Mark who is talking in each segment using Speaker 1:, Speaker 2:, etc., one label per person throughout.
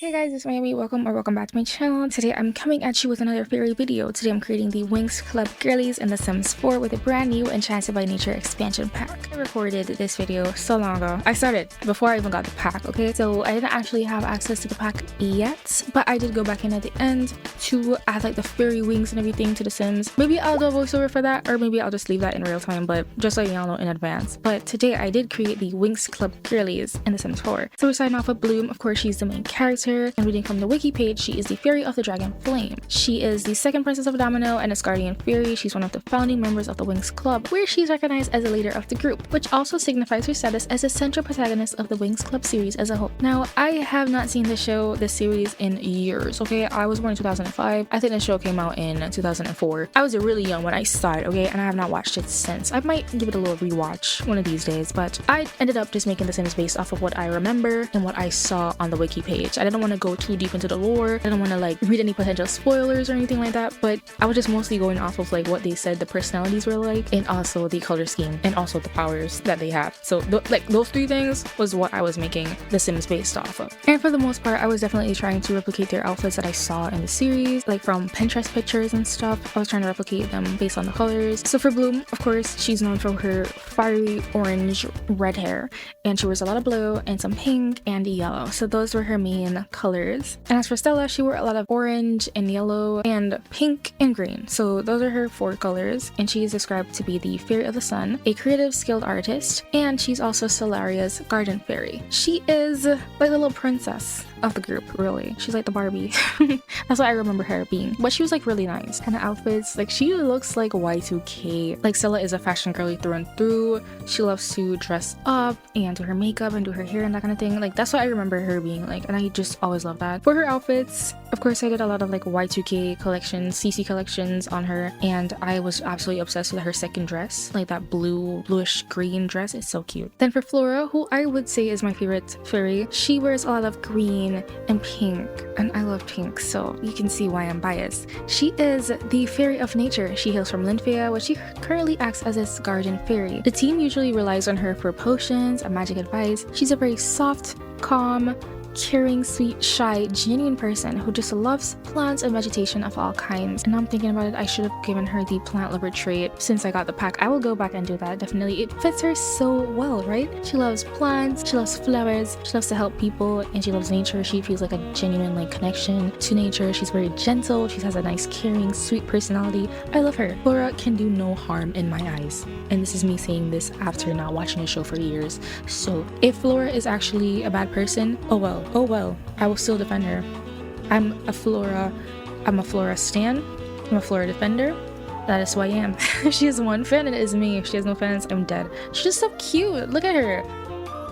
Speaker 1: Hey guys, it's myaeomi. Welcome back to my channel. Today I'm coming at you with another fairy video. Today I'm creating the Winx Club Girlies in The Sims 4 with a brand new Enchanted by Nature expansion pack. I recorded this video so long ago. I started before I even got the pack, okay? So I didn't actually have access to the pack yet, but I did go back in at the end to add like the fairy wings and everything to The Sims. Maybe I'll do a voiceover for that, or maybe I'll just leave that in real time, but just so y'all know in advance. But today I did create the Winx Club Girlies in The Sims 4. So we're starting off with Bloom. Of course, she's the main character. And reading from the wiki page, she is the fairy of the dragon flame. She is the second princess of Domino and a guardian fairy. She's one of the founding members of the Winx Club, where she's recognized as the leader of the group, which also signifies her status as the central protagonist of the Winx Club series as a whole. Now, I have not seen this series in years, okay? I was born in 2005. I think the show came out in 2004. I was really young when I started, okay? And I have not watched it since. I might give it a little rewatch one of these days, but I ended up just making The Sims based off of what I remember and what I saw on the wiki page. I didn't want to go too deep into the lore. I didn't want to like read any potential spoilers or anything like that, but I was just mostly going off of like what they said the personalities were like, and also the color scheme, and also the powers that they have. So like those three things was what I was making The Sims based off of. And for the most part, I was definitely trying to replicate their outfits that I saw in the series, like from Pinterest pictures and stuff. I was trying to replicate them based on the colors. So for Bloom, of course, she's known for her fiery orange red hair, and she wears a lot of blue and some pink and yellow. So those were her main colors. And as for Stella, she wore a lot of orange and yellow and pink and green. So those are her four colors, and she is described to be the fairy of the sun, a creative skilled artist, and she's also Solaria's garden fairy. She is like the little princess of the group, really. She's like the Barbie. That's what I remember her being. But she was like really nice. And the outfits, like she looks like Y2K. Like Stella is a fashion girly through and through. She loves to dress up and do her makeup and do her hair and that kind of thing. Like that's what I remember her being like, and I just always love that. For her outfits, of course, I did a lot of like Y2K collections, CC collections on her, and I was absolutely obsessed with her second dress, like that bluish green dress. It's so cute. Then for Flora, who I would say is my favorite fairy, she wears a lot of green and pink, and I love pink, so you can see why I'm biased. She is the fairy of nature. She hails from Linfea, where she currently acts as its garden fairy. The team usually relies on her for potions and magic advice. She's a very soft, calm, caring, sweet, shy, genuine person who just loves plants and vegetation of all kinds. And now I'm thinking about it, I should have given her the plant lover trait since I got the pack. I will go back and do that, definitely. It fits her so well, right? She loves plants, she loves flowers, she loves to help people, and she loves nature. She feels like a genuine like connection to nature. She's very gentle, she has a nice, caring, sweet personality. I love her. Flora can do no harm in my eyes, and this is me saying this after not watching the show for years. So if Flora is actually a bad person, oh well, I will still defend her. I'm a Flora stan, I'm a Flora defender. That is who I am. She has one fan and it is me. If she has no fans, I'm dead. She's just so cute. Look at her.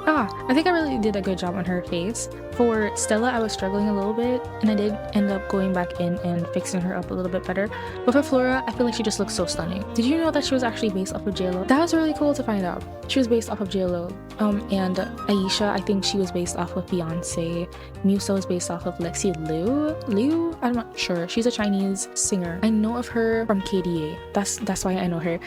Speaker 1: I think I really did a good job on her face. For Stella, I was struggling a little bit, and I did end up going back in and fixing her up a little bit better. But for Flora, I feel like she just looks so stunning. Did you know that she was actually based off of JLo? That was really cool to find out. She was based off of JLo. And Aisha, I think she was based off of Beyonce. Musa was based off of Lexi Liu? I'm not sure. She's a Chinese singer. I know of her from KDA. That's why I know her.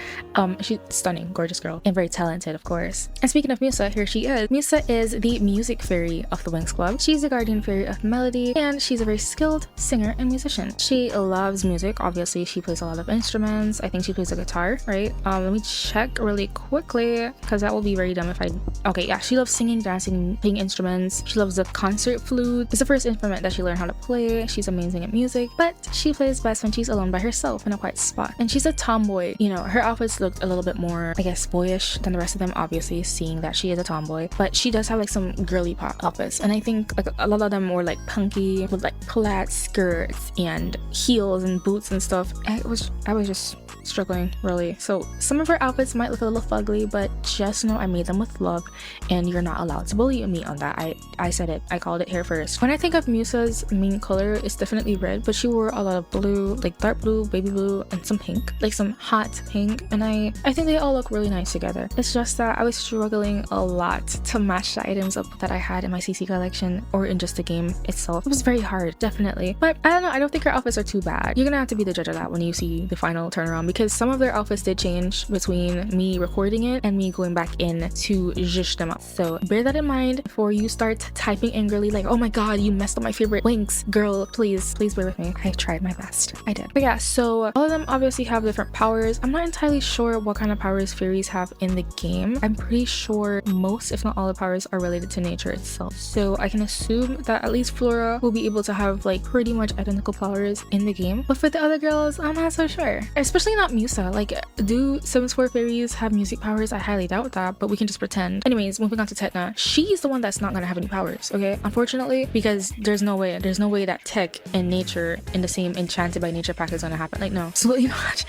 Speaker 1: She's stunning, gorgeous girl, and very talented, of course. And speaking of Musa, here she is. Musa is the music fairy of the Winx Club. She's a guardian fairy of melody, and she's a very skilled singer and musician. She loves music. Obviously, she plays a lot of instruments. I think she plays a guitar, right? Let me check really quickly, because that will be very dumb if I... Okay, yeah, she loves singing, dancing, playing instruments. She loves the concert flute. It's the first instrument that she learned how to play. She's amazing at music, but she plays best when she's alone by herself in a quiet spot. And she's a tomboy. You know, her outfits looked a little bit more, I guess, boyish than the rest of them, obviously, seeing that she is a tomboy. But she does have like some girly pop outfits, and I think like a lot of them were like punky with like plaid skirts and heels and boots and stuff. I was just struggling, really. So some of her outfits might look a little fugly, but just know I made them with love, and you're not allowed to bully me on that. I said it. I called it here first. When I think of Musa's main color, it's definitely red, but she wore a lot of blue, like dark blue, baby blue, and some pink, like some hot pink, and I think they all look really nice together. It's just that I was struggling a lot to match the items up that I had in my CC collection or in just the game itself. It was very hard, definitely. But I don't know, I don't think her outfits are too bad. You're gonna have to be the judge of that when you see the final turnaround, because some of their outfits did change between me recording it and me going back in to zhuzh them up. So bear that in mind before you start typing angrily like, oh my god, you messed up my favorite Winx. Girl, please bear with me. I tried my best. I did. But yeah, so all of them obviously have different powers. I'm not entirely sure what kind of powers fairies have in the game. I'm pretty sure most, if not all, the powers are related to nature itself. So I can assume that at least Flora will be able to have like pretty much identical powers in the game. But for the other girls, I'm not so sure. Especially not Musa. Like, do Sims 4 fairies have music powers? I highly doubt that, but we can just pretend. Anyways, moving on to Tetna. She's the one that's not gonna have any powers, okay? Unfortunately, because there's no way that tech and nature in the same Enchanted by Nature pack is gonna happen. Like, no, absolutely not.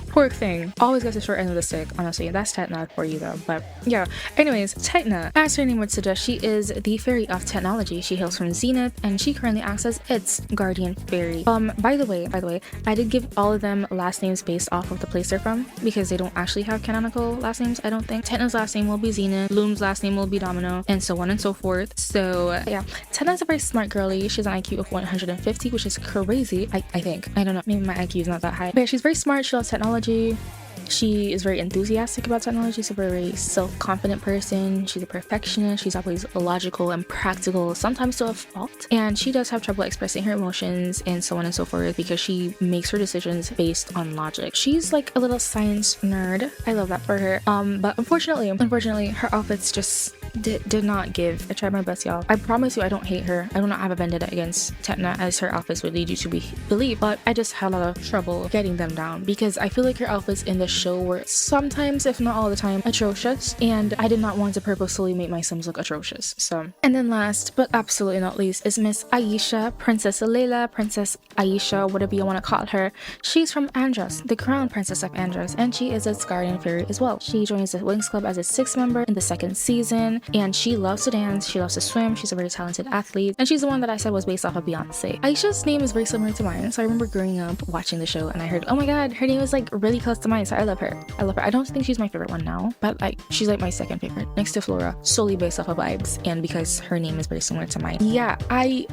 Speaker 1: Poor thing. Always gets the short end of the stick, honestly. That's Tetna for you though. But yeah, anyways, Tetna, as her name would suggest, she is the fairy of technology. She hails from Zenith and she currently acts as its guardian fairy. By the way, I did give all of them last names based off of the place they're from because they don't actually have canonical last names, I don't think. Tetna's last name will be Zenith, Bloom's last name will be Domino, and so on and so forth. So yeah, Tetna's a very smart girly. She's an IQ of 150, which is crazy. I think. I don't know, maybe my IQ is not that high. But yeah, she's very smart. She loves technology. She is very enthusiastic about technology. She's a very self-confident person. She's a perfectionist. She's always logical and practical, sometimes to a fault. And she does have trouble expressing her emotions and so on and so forth because she makes her decisions based on logic. She's like a little science nerd. I love that for her. But unfortunately, her outfits just did not give. I tried my best, y'all. I promise you I don't hate her. I do not have a vendetta against Tetna as her outfits would lead you to believe, but I just had a lot of trouble getting them down because I feel like her outfits in the show were sometimes, if not all the time, atrocious, and I did not want to purposely make my Sims look atrocious. So, and then last but absolutely not least is Miss Aisha, Princess Layla, Princess Aisha, whatever you want to call her. She's from Andros, the crown princess of Andros, and she is its guardian fairy as well. She joins the Winx Club as a 6th member in the 2nd season, and she loves to dance, she loves to swim, she's a very talented athlete, and she's the one that I said was based off of Beyonce. Aisha's name is very similar to mine, so I remember growing up watching the show and I heard, oh my god, her name is like really close to mine, so I love her. I don't think she's my favorite one now, but like she's like my 2nd favorite next to Flora, solely based off of vibes and because her name is very similar to mine. Yeah, I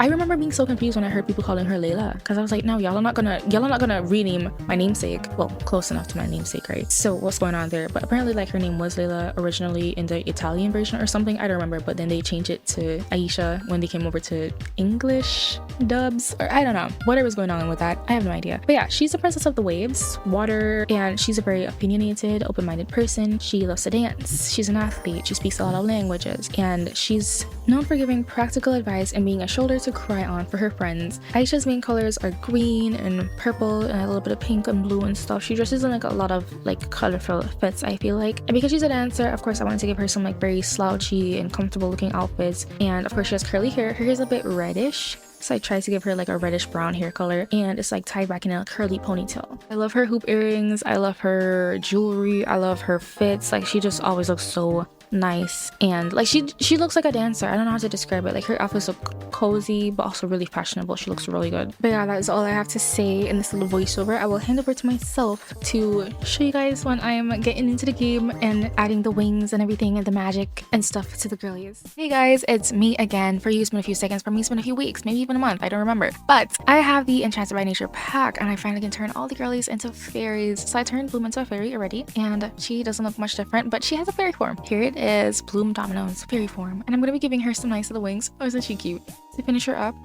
Speaker 1: remember being so confused when I heard people calling her Layla because I was like, no, y'all are not gonna rename my namesake. Well, close enough to my namesake, right? So what's going on there? But apparently like her name was Layla originally in the Italian version or something, I don't remember, but then they changed it to Aisha when they came over to English dubs, or I don't know, whatever's going on with that, I have no idea. But yeah, she's the princess of the waves, water, and she's a very opinionated, open-minded person. She loves to dance, she's an athlete, she speaks a lot of languages, and she's known for giving practical advice and being a shoulder to cry on for her friends. Aisha's main colors are green and purple and a little bit of pink and blue and stuff. She dresses in like a lot of like colorful fits, I feel like. And because she's a dancer, of course I wanted to give her some like very slouchy and comfortable looking outfits. And of course she has curly hair. Her hair is a bit reddish, so I tried to give her like a reddish brown hair color, and it's like tied back in a curly ponytail. I love her hoop earrings, I love her jewelry, I love her fits. Like she just always looks so nice, and like she looks like a dancer. I don't know how to describe it. Like her outfits look cozy but also really fashionable. She looks really good. But yeah, that is all I have to say in this little voiceover. I will hand over to myself to show you guys when I am getting into the game and adding the wings and everything and the magic and stuff to the girlies. Hey guys, it's me again. For you it's been a few seconds, for me it's been a few weeks, maybe even a month, I don't remember. But I have the Enchanted by Nature pack and I finally can turn all the girlies into fairies. So I turned Bloom into a fairy already, and she doesn't look much different, but she has a fairy form. Here it is, Bloom Domino's fairy form, and I'm gonna be giving her some nice little wings. Oh, isn't she cute? To finish her up,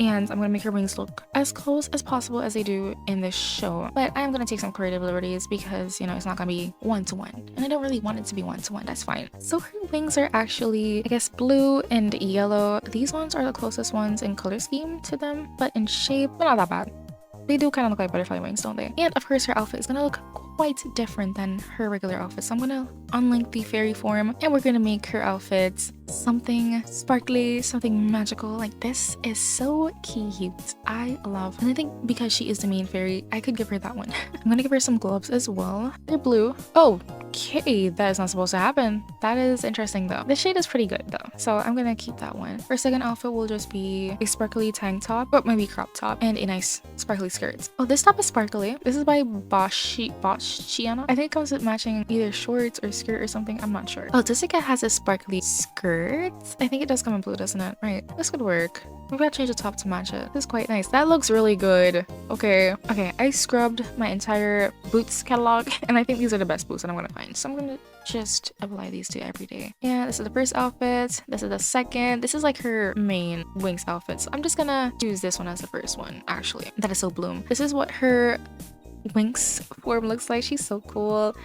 Speaker 1: and I'm gonna make her wings look as close as possible as they do in this show. But I am gonna take some creative liberties because, you know, it's not gonna be one-to-one, and I don't really want it to be one-to-one. That's fine. So her wings are actually, I guess, blue and yellow. These ones are the closest ones in color scheme to them, but in shape, but not that bad. They do kind of look like butterfly wings, don't they? And of course her outfit is gonna look quite different than her regular outfit. So I'm gonna unlink the fairy form and we're gonna make her outfit something sparkly, something magical. Like, this is so cute. I love, and I think because she is the main fairy, I could give her that one. I'm gonna give her some gloves as well. They're blue. Oh, Okay, that is not supposed to happen. That is interesting though. This shade is pretty good though, so I'm gonna keep that one. Her second outfit will just be a sparkly tank top, or maybe crop top, and a nice sparkly skirt. Oh, this top is sparkly. This is by Boschiana. I think it comes with matching either shorts or skirt or something. I'm not sure. Oh, Jessica has a sparkly skirt. I think it does come in blue, doesn't it? Right. This could work. Maybe I'll change the top to match it. This is quite nice. That looks really good. Okay. Okay, I scrubbed my entire boots catalog, and I think these are the best boots that I'm gonna find. So I'm gonna just apply these to every day. Yeah, this is the first outfit. This is the second. This is like her main Winx outfit. So I'm just gonna use this one as the first one, actually. That is so bloom. This is what her Winx form looks like. She's so cool.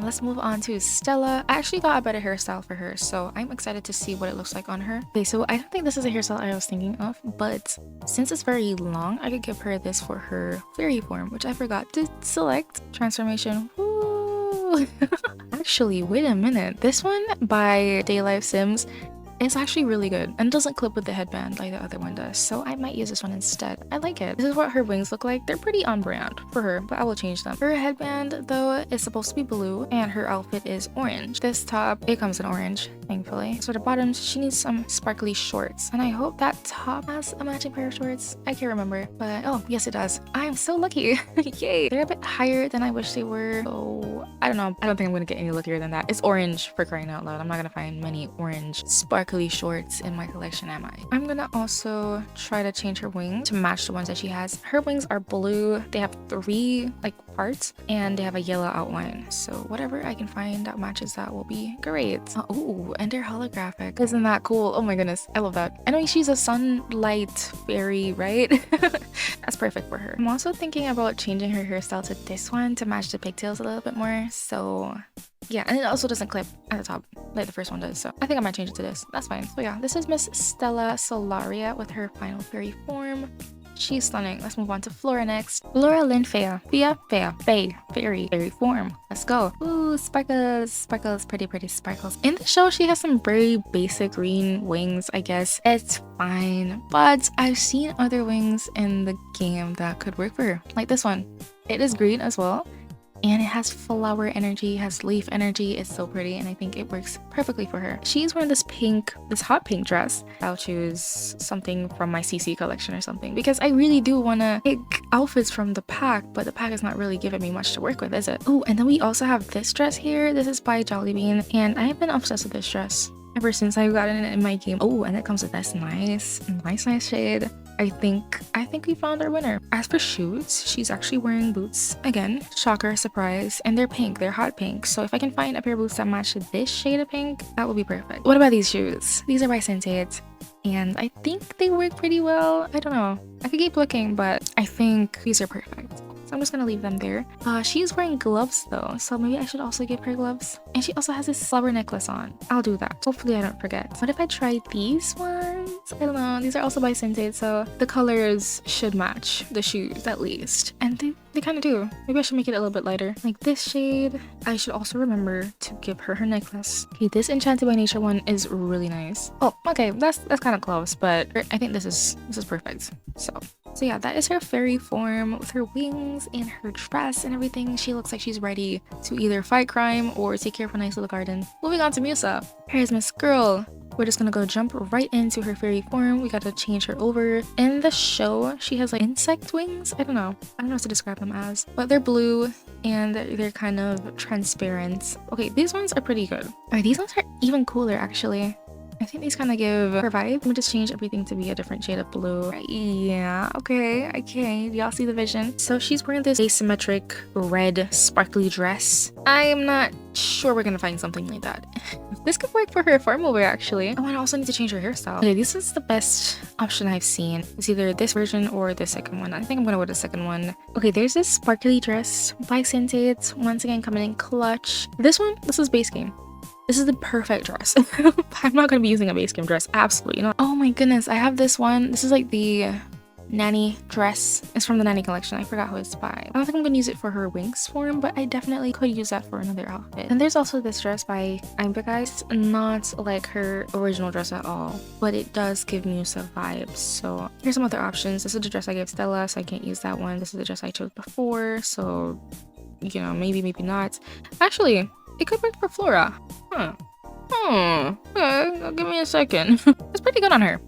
Speaker 1: Let's move on to Stella. I actually got a better hairstyle for her, so I'm excited to see what it looks like on her. Okay, so I don't think this is a hairstyle I was thinking of, but since it's very long, I could give her this for her fairy form, which I forgot to select. Transformation. Woo! Actually, wait a minute. This one by Daylife Sims is actually really good and doesn't clip with the headband like the other one does, so I might use this one instead. I like it. This is what her wings look like. They're pretty on brand for her, but I will change them. Her headband though is supposed to be blue and her outfit is orange. This top, it comes in orange, thankfully. So the bottoms, she needs some sparkly shorts, and I hope that top has a matching pair of shorts. I can't remember, but oh yes, it does. I am so lucky. Yay! They're a bit higher than I wish they were, so I don't know. I don't think I'm gonna get any luckier than that. It's orange, for crying out loud. I'm not gonna find many orange sparkly shorts in my collection, am I? I'm gonna also try to change her wings to match the ones that she has. Her wings are blue. They have 3 like parts and they have a yellow outline, so whatever I can find that matches that will be great. Oh, and they're holographic. Isn't that cool? Oh my goodness, I love that. I know she's a sunlight fairy, right? That's perfect for her. I'm also thinking about changing her hairstyle to this one to match the pigtails a little bit more, so yeah, and it also doesn't clip at the top like the first one does, so I think I might change it to this. That's fine. So yeah, this is Miss Stella Solaria with her final fairy form. She's stunning. Let's move on to Flora next. Flora Linfea. Fairy form. Let's go. Ooh, sparkles. Sparkles. Pretty sparkles. In the show, she has some very basic green wings, I guess. It's fine, but I've seen other wings in the game that could work for her. Like this one. It is green as well, and it has flower energy, has leaf energy. It's so pretty, and I think it works perfectly for her. She's wearing this hot pink dress. I'll choose something from my CC collection or something, because I really do want to pick outfits from the pack, but the pack is not really giving me much to work with, is it? Oh, and then we also have this dress here. This is by Jollibean, and I have been obsessed with this dress ever since I got it in my game. Oh, and it comes with this nice shade. I think we found our winner. As for shoes, she's actually wearing boots again. Shocker, surprise, and they're pink. They're hot pink. So if I can find a pair of boots that match this shade of pink, that will be perfect. What about these shoes? These are by Enchanted, and I think they work pretty well. I don't know. I could keep looking, but I think these are perfect. So I'm just gonna leave them there. She's wearing gloves though, so maybe I should also give her gloves. And she also has this flower necklace on. I'll do that. Hopefully I don't forget. What if I try these ones? I don't know. These are also by Enchanted, so the colors should match the shoes at least. And they kind of do. Maybe I should make it a little bit lighter. Like this shade. I should also remember to give her her necklace. Okay, this Enchanted by Nature one is really nice. Oh, okay. That's kind of close, but I think this is perfect. So yeah, that is her fairy form with her wings and her dress and everything. She looks like she's ready to either fight crime or take care of a nice little garden. Moving on to Musa. Here's Miss Girl. We're just gonna go jump right into her fairy form. We gotta change her over. In the show, she has like insect wings. I don't know what to describe them as, but they're blue and they're kind of transparent. Okay, these ones are pretty good. Alright, these ones are even cooler actually. I think these kind of give her vibe. Let me just change everything to be a different shade of blue. Yeah, okay. Y'all see the vision? So she's wearing this asymmetric red sparkly dress. I'm not sure we're gonna find something like that. This could work for her formal wear actually. Oh, and I also need to change her hairstyle. Okay, this is the best option I've seen. It's either this version or the second one. I think I'm gonna wear the second one. Okay, there's this sparkly dress by Enchanted. Once again, coming in clutch. This is base game. This is the perfect dress. I'm not gonna be using a base game dress. Absolutely not. Oh my goodness, I have this one. This is like the nanny dress. It's from the nanny collection. I forgot who it's by. I don't think I'm gonna use it for her Winx form, but I definitely could use that for another outfit. And there's also this dress by Guys. Not like her original dress at all, but it does give Musa vibes. So here's some other options. This is the dress I gave Stella, so I can't use that one. This is the dress I chose before, so you know, maybe not. Actually, it could work for Flora. Okay, give me a second. It's pretty good on her.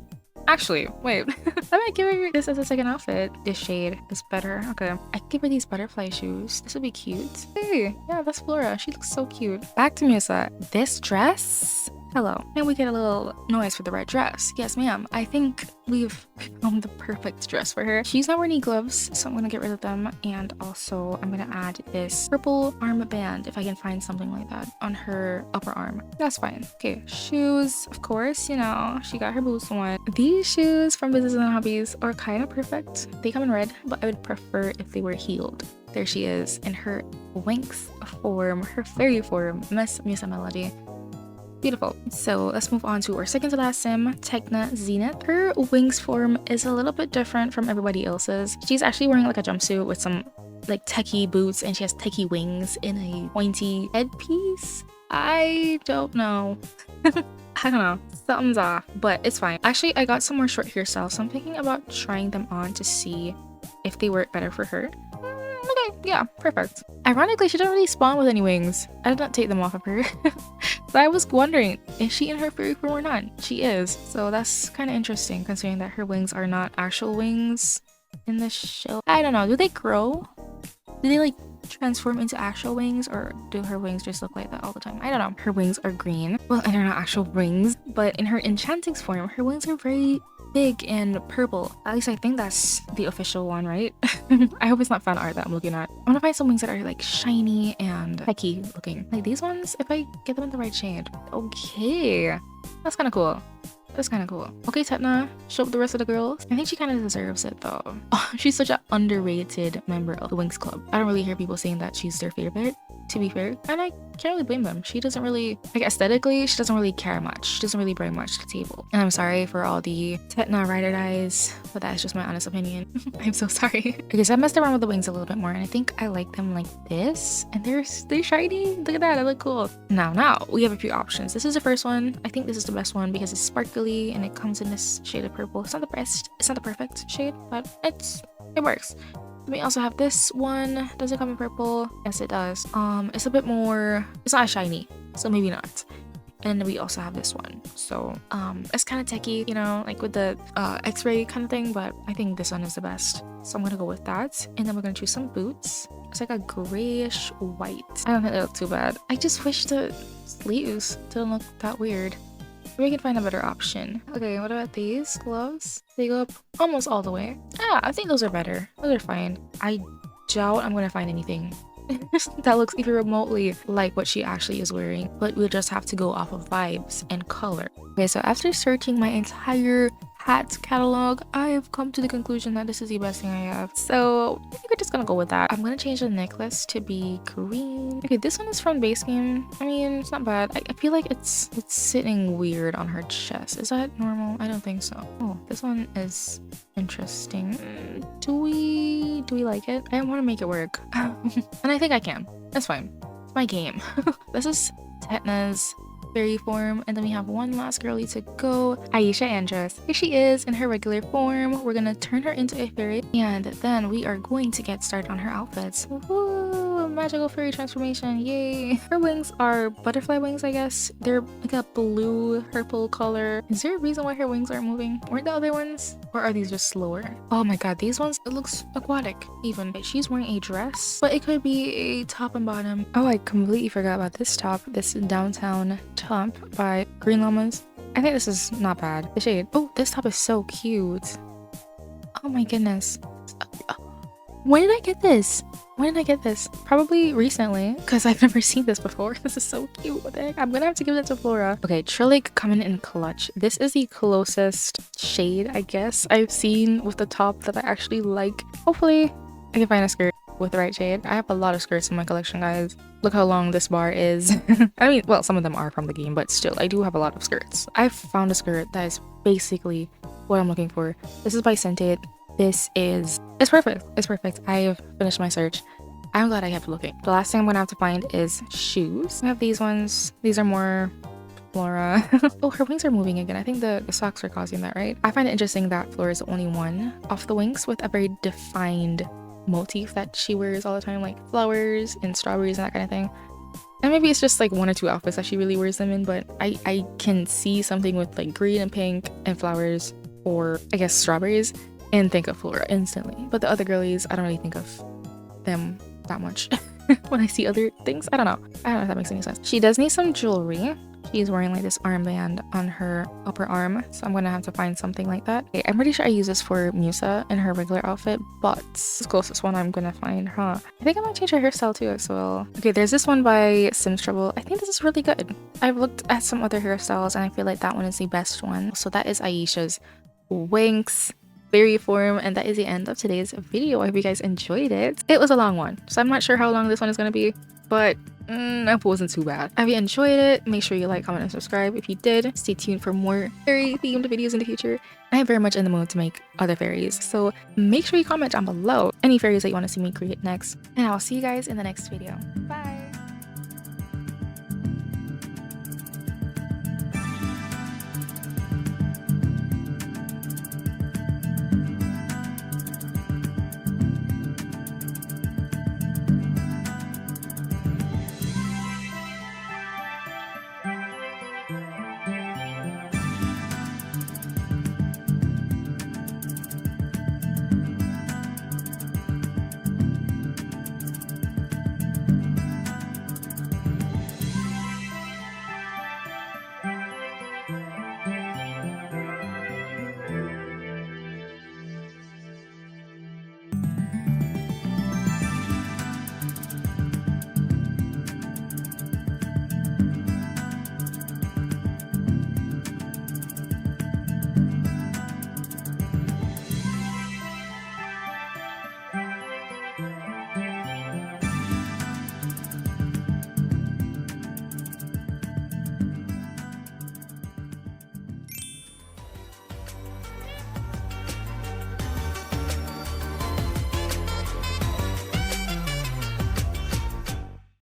Speaker 1: Actually, wait. I might give her this as a second outfit. This shade is better. Okay. I could give her these butterfly shoes. This would be cute. Hey, yeah, that's Flora. She looks so cute. Back to Musa. This dress? Hello. And we get a little noise for the red dress. Yes, ma'am. I think we've found the perfect dress for her. She's not wearing any gloves, so I'm gonna get rid of them. And also, I'm gonna add this purple armband if I can find something like that on her upper arm. That's fine. Okay, shoes. Of course, you know, she got her boots on. These shoes from Business and Hobbies are kind of perfect. They come in red, but I would prefer if they were heeled. There she is in her Winx form, her fairy form, Miss Musa Melody. Beautiful. So let's move on to our second to last sim, Techna Zenith. Her Winx form is a little bit different from everybody else's. She's actually wearing like a jumpsuit with some like techie boots, and she has techie wings in a pointy headpiece. I don't know. I don't know. Something's off, but it's fine. Actually, I got some more short hairstyles, so I'm thinking about trying them on to see if they work better for her. Okay, yeah, perfect. Ironically, she didn't really spawn with any wings. I did not take them off of her. So I was wondering, is she in her fairy form or not? She is. So that's kind of interesting considering that her wings are not actual wings in the show. I don't know. Do they grow? Do they like transform into actual wings, or do her wings just look like that all the time? I don't know. Her wings are green. Well, and they're not actual wings, but in her Enchanted form, her wings are very big and purple. At least I think that's the official one, right? I hope it's not fan art that I'm looking at. I want to find some wings that are like shiny and techy looking. Like these ones, if I get them in the right shade. Okay. That's kind of cool. That's kind of cool. Okay, Techna, show up the rest of the girls. I think she kind of deserves it though. Oh, she's such an underrated member of the Winx Club. I don't really hear people saying that she's their favorite, to be fair. And I can't really blame them. She doesn't really, like aesthetically, she doesn't really care much. She doesn't really bring much to the table. And I'm sorry for all the Techna ride or dies, but that's just my honest opinion. I'm so sorry. Okay, so I messed around with the wings a little bit more, and I think I like them like this. And they're shiny. Look at that, they look cool. Now we have a few options. This is the first one. I think this is the best one because it's sparkly and it comes in this shade of purple. It's not the best, it's not the perfect shade, but it works. We also have this one. Does it come in purple? Yes, it does. It's a bit more, it's not as shiny, so maybe not. And then we also have this one. So it's kind of techie, you know, like with the x-ray kind of thing, but I think this one is the best. So I'm gonna go with that. And then we're gonna choose some boots. It's like a grayish white. I don't think they look too bad. I just wish the sleeves didn't look that weird. We can find a better option. Okay, what about these gloves? They go up almost all the way. Ah, I think those are better. Those are fine. I doubt I'm gonna find anything that looks even remotely like what she actually is wearing, but we'll just have to go off of vibes and color. Okay, so after searching my entire hat catalog, I have come to the conclusion that this is the best thing I have. So I think we're just gonna go with that. I'm gonna change the necklace to be green. Okay, this one is from base game. I mean, it's not bad. I feel like it's sitting weird on her chest. Is that normal? I don't think so. Oh, this one is interesting. Do we like it? I want to make it work. And I think I can. That's fine. It's my game. This is Techna's fairy form, and then we have one last girly to go, Aisha Andress. Here she is in her regular form. We're gonna turn her into a fairy, and then we are going to get started on her outfits. Woo! Magical fairy transformation, yay! Her wings are butterfly wings, I guess. They're like a blue purple color. Is there a reason why her wings aren't moving? Weren't the other ones, or are these just slower? Oh my god, these ones, it looks aquatic even. She's wearing a dress, but it could be a top and bottom. Oh, I completely forgot about this top. This downtown top by Green Llamas. I think this is not bad. The shade. Oh, this top is so cute. Oh my goodness. When did I get this? When did I get this? Probably recently, because I've never seen this before. This is so cute. What the heck? I'm gonna have to give that to Flora. Okay, Trillic coming in clutch. This is the closest shade, I guess, I've seen with the top that I actually like. Hopefully, I can find a skirt with the right shade. I have a lot of skirts in my collection, guys. Look how long this bar is. I mean, well, some of them are from the game, but still, I do have a lot of skirts. I've found a skirt that is basically what I'm looking for. This is by Enchanted. It's perfect. It's perfect. I have finished my search. I'm glad I kept looking. The last thing I'm gonna have to find is shoes. I have these ones. These are more Flora. Oh, her wings are moving again. I think the socks are causing that, right? I find it interesting that Flora is the only one of the Winx with a very defined motif that she wears all the time, like flowers and strawberries and that kind of thing. And maybe it's just like 1 or 2 outfits that she really wears them in, but I can see something with like green and pink and flowers, or I guess strawberries, and think of Flora instantly. But the other girlies, I don't really think of them that much when I see other things. I don't know if that makes any sense. She does need some jewelry. She's wearing like this armband on her upper arm, so I'm gonna have to find something like that. Okay, I'm pretty sure I use this for Musa in her regular outfit, but it's the closest one I'm gonna find, huh? I think I might change her hairstyle too as well. Okay, there's this one by Sims Trouble. I think this is really good. I've looked at some other hairstyles and I feel like that one is the best one. So that is Aisha's Winx Fairy form, and that is the end of today's video. I hope you guys enjoyed it. It was a long one, so I'm not sure how long this one is gonna be, but I hope it wasn't too bad. If you enjoyed it, make sure you like, comment, and subscribe. If you did, stay tuned for more fairy themed videos in the future. I am very much in the mood to make other fairies, so make sure you comment down below any fairies that you want to see me create next, and I'll see you guys in the next video. Bye!